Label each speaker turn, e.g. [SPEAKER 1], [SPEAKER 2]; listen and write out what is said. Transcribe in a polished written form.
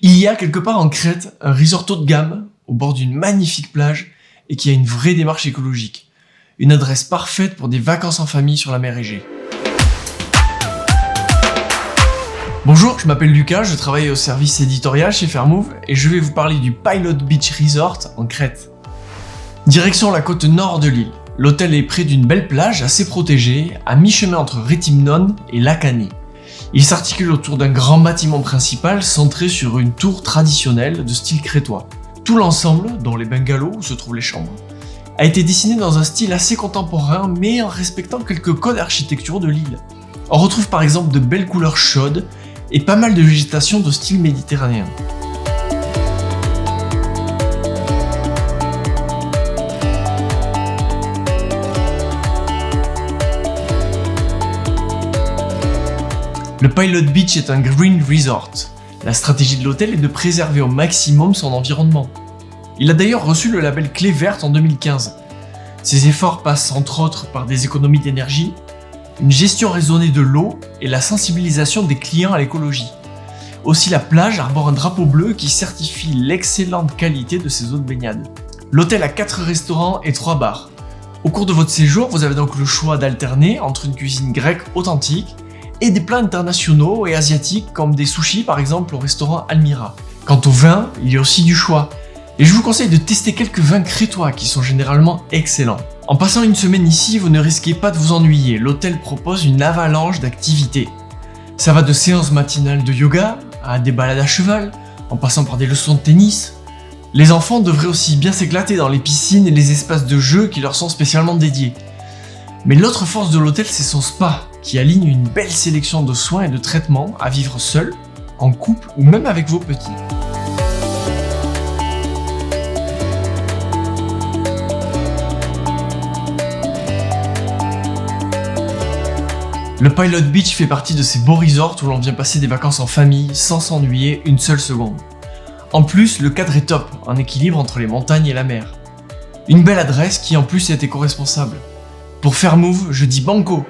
[SPEAKER 1] Il y a quelque part en Crète un resort haut de gamme au bord d'une magnifique plage et qui a une vraie démarche écologique. Une adresse parfaite pour des vacances en famille sur la mer Égée. Bonjour, je m'appelle Lucas, je travaille au service éditorial chez Fairmove et je vais vous parler du Pilot Beach Resort en Crète. Direction la côte nord de l'île. L'hôtel est près d'une belle plage assez protégée, à mi-chemin entre Rétimnon et Lacani. Il s'articule autour d'un grand bâtiment principal centré sur une tour traditionnelle de style crétois. Tout l'ensemble, dont les bungalows où se trouvent les chambres, a été dessiné dans un style assez contemporain mais en respectant quelques codes architecturaux de l'île. On retrouve par exemple de belles couleurs chaudes et pas mal de végétation de style méditerranéen. Le Pilot Beach est un green resort. La stratégie de l'hôtel est de préserver au maximum son environnement. Il a d'ailleurs reçu le label Clé Verte en 2015. Ses efforts passent entre autres par des économies d'énergie, une gestion raisonnée de l'eau et la sensibilisation des clients à l'écologie. Aussi, la plage arbore un drapeau bleu qui certifie l'excellente qualité de ses eaux de baignade. L'hôtel a 4 restaurants et 3 bars. Au cours de votre séjour, vous avez donc le choix d'alterner entre une cuisine grecque authentique et des plats internationaux et asiatiques comme des sushis par exemple au restaurant Almira. Quant au vin, il y a aussi du choix. Et je vous conseille de tester quelques vins crétois qui sont généralement excellents. En passant une semaine ici, vous ne risquez pas de vous ennuyer, l'hôtel propose une avalanche d'activités. Ça va de séances matinales de yoga à des balades à cheval, en passant par des leçons de tennis. Les enfants devraient aussi bien s'éclater dans les piscines et les espaces de jeux qui leur sont spécialement dédiés. Mais l'autre force de l'hôtel, c'est son spa, qui aligne une belle sélection de soins et de traitements à vivre seul, en couple ou même avec vos petits. Le Pilot Beach fait partie de ces beaux resorts où l'on vient passer des vacances en famille sans s'ennuyer une seule seconde. En plus, le cadre est top, en équilibre entre les montagnes et la mer. Une belle adresse qui en plus est éco-responsable. Pour Fairmove, je dis banco!